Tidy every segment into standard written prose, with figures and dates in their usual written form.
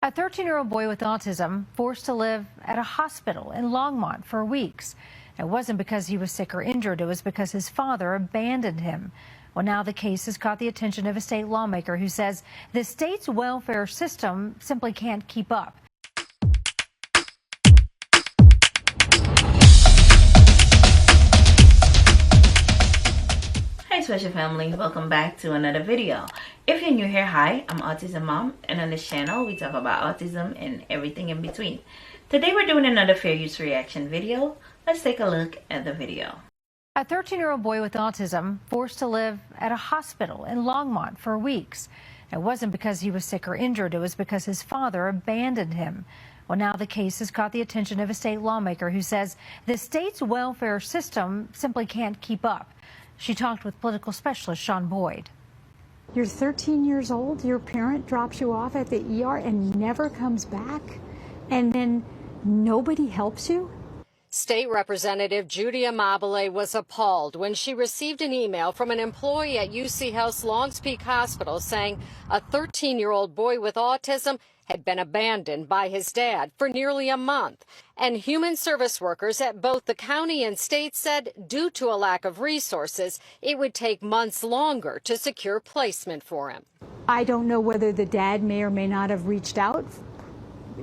A 13-year-old boy with autism forced to live at a hospital in Longmont for weeks. It wasn't because he was sick or injured. It was because his father abandoned him. Well, now the case has caught the attention of a state lawmaker who says the state's welfare system simply can't keep up. Hi special family, welcome back to another video. If you're new here, hi, I'm AutismMom, and on this channel we talk about autism and everything in between. Today we're doing another fair use reaction video. Let's take a look at the video. A 13-year-old boy with autism forced to live at a hospital in Longmont for weeks. It wasn't because he was sick or injured. It was because his father abandoned him. Well, now the case has caught the attention of a state lawmaker who says the state's welfare system simply can't keep up. She talked with political specialist Sean Boyd. You're 13 years old, your parent drops you off at the ER and never comes back, and then nobody helps you? State Representative Judy Amabile was appalled when she received an email from an employee at UC Health's Longs Peak Hospital saying a 13-year-old boy with autism had been abandoned by his dad for nearly a month. And human service workers at both the county and state said due to a lack of resources, it would take months longer to secure placement for him. I don't know whether the dad may or may not have reached out,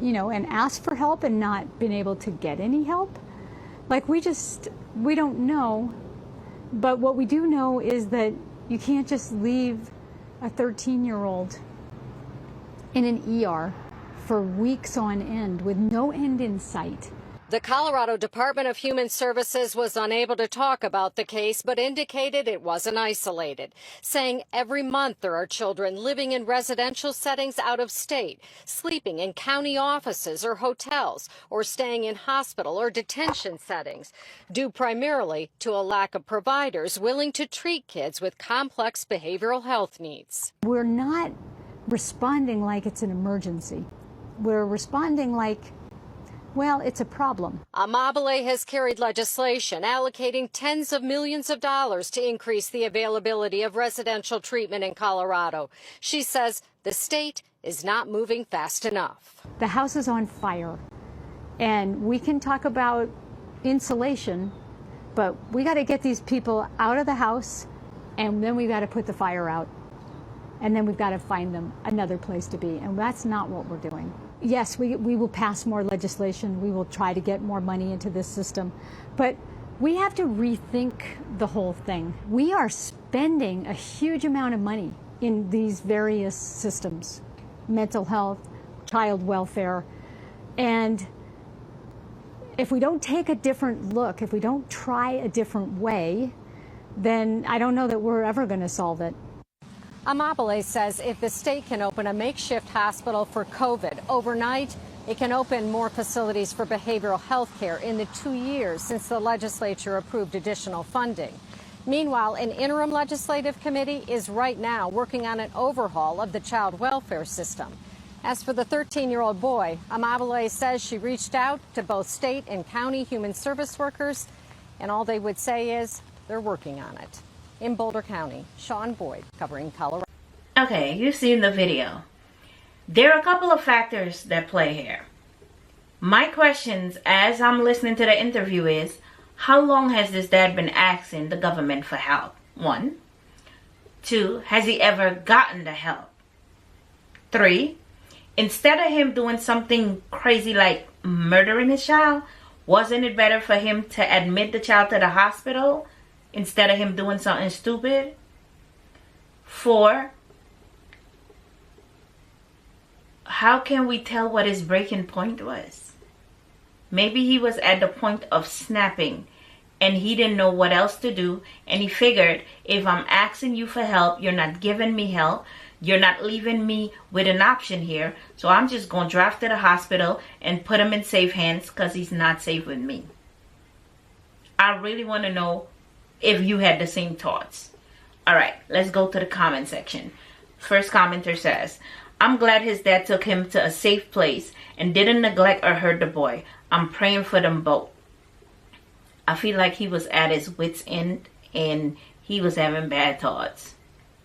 and asked for help and not been able to get any help. Like, we don't know. But what we do know is that you can't just leave a 13-year-old in an ER for weeks on end with no end in sight. The Colorado Department of Human Services was unable to talk about the case, but indicated it wasn't isolated, saying every month there are children living in residential settings out of state, sleeping in county offices or hotels, or staying in hospital or detention settings, due primarily to a lack of providers willing to treat kids with complex behavioral health needs. We're not responding like it's an emergency. We're responding like, well, it's a problem. Amabile has carried legislation allocating tens of millions of dollars to increase the availability of residential treatment in Colorado. She says the state is not moving fast enough. The house is on fire, and we can talk about insulation, but we got to get these people out of the house, and then we got to put the fire out. And then we've got to find them another place to be. And that's not what we're doing. Yes, we will pass more legislation. We will try to get more money into this system. But we have to rethink the whole thing. We are spending a huge amount of money in these various systems, mental health, child welfare. And if we don't take a different look, if we don't try a different way, then I don't know that we're ever going to solve it. Amabile says if the state can open a makeshift hospital for COVID overnight, it can open more facilities for behavioral health care in the 2 years since the legislature approved additional funding. Meanwhile, an interim legislative committee is right now working on an overhaul of the child welfare system. As for the 13-year-old boy, Amabile says she reached out to both state and county human service workers, and all they would say is they're working on it. In Boulder County, Sean Boyd covering Colorado. Okay, you've seen the video. There are a couple of factors that play here. My questions as I'm listening to the interview is, how long has this dad been asking the government for help? 1. 2, has he ever gotten the help? 3, instead of him doing something crazy like murdering his child, wasn't it better for him to admit the child to the hospital instead of him doing something stupid? 4, how can we tell what his breaking point was? Maybe he was at the point of snapping and he didn't know what else to do, and he figured, if I'm asking you for help, you're not giving me help, you're not leaving me with an option here, so I'm just going to drive to the hospital and put him in safe hands because he's not safe with me. I really want to know if you had the same thoughts. Alright, let's go to the comment section. First commenter says, I'm glad his dad took him to a safe place and didn't neglect or hurt the boy. I'm praying for them both. I feel like he was at his wit's end and he was having bad thoughts.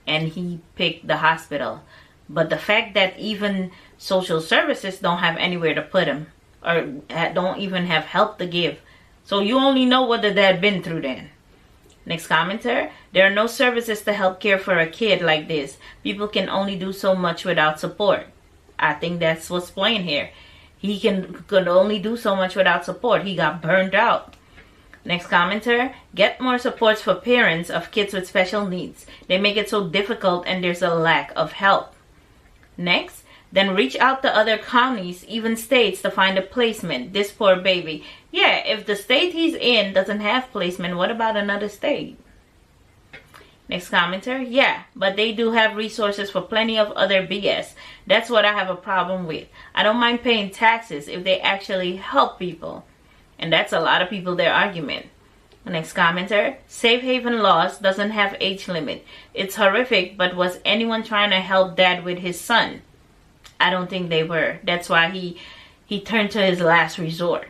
And he picked the hospital But the fact that even social services don't have anywhere to put him, or don't even have help to give. So you only know what the dad been through then. Next commenter, there are no services to help care for a kid like this. People can only do so much without support. I think that's what's playing here. He could only do so much without support. He got burned out. Next commenter, get more supports for parents of kids with special needs. They make it so difficult and there's a lack of help. Next, then reach out to other counties, even states, to find a placement. This poor baby. Yeah, if the state he's in doesn't have placement, what about another state? Next commenter, yeah, but they do have resources for plenty of other BS. That's what I have a problem with. I don't mind paying taxes if they actually help people. And that's a lot of people, their argument. Next commenter, safe haven laws doesn't have age limit. It's horrific, but was anyone trying to help dad with his son? I don't think they were. That's why he turned to his last resort.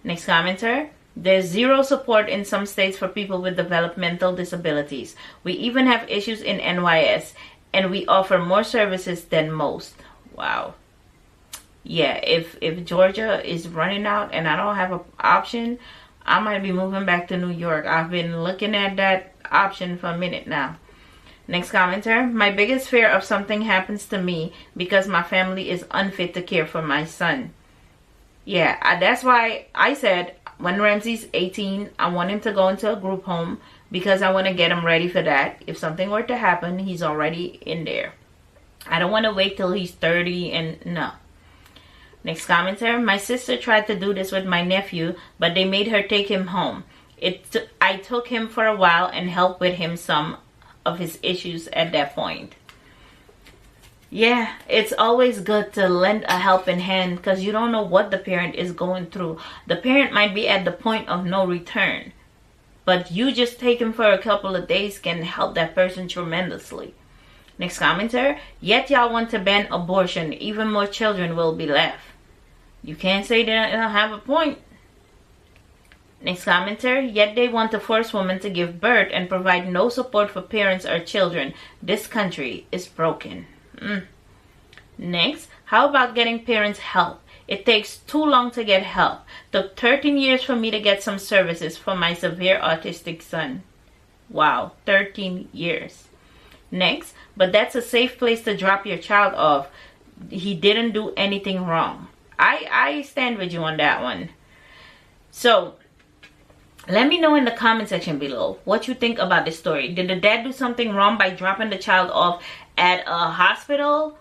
Next commenter, there's zero support in some states for people with developmental disabilities. We even have issues in NYS, and we offer more services than most. Wow. Yeah, if Georgia is running out and I don't have an option, I might be moving back to New York. I've been looking at that option for a minute now. Next commenter, my biggest fear of something happens to me because my family is unfit to care for my son. Yeah, that's why I said when Ramsey's 18, I want him to go into a group home because I want to get him ready for that. If something were to happen, he's already in there. I don't want to wait till he's 30 and no. Next commenter, my sister tried to do this with my nephew, but they made her take him home. I took him for a while and helped with him some of his issues at that point. Yeah, it's always good to lend a helping hand because you don't know what the parent is going through. The parent might be at the point of no return, but you just take him for a couple of days can help that person tremendously. Next commenter, yet y'all want to ban abortion. Even more children will be left. You can't say they don't have a point. Next commenter, yet they want to force women to give birth and provide no support for parents or children. This country is broken. Next, how about getting parents help? It takes too long to get help. Took 13 years for me to get some services for my severe autistic son. Wow, 13 years. Next, but that's a safe place to drop your child off. He didn't do anything wrong. I stand with you on that one. So, let me know in the comment section below what you think about this story. Did the dad do something wrong by dropping the child off at a hospital?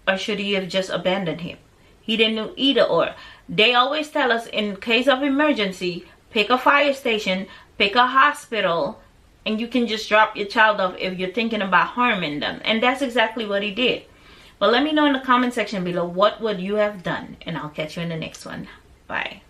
Or should he have just abandoned him? He didn't do either or. They always tell us in case of emergency, pick a fire station, pick a hospital, and you can just drop your child off if you're thinking about harming them. And that's exactly what he did. But let me know in the comment section below what would you have done. And I'll catch you in the next one. Bye.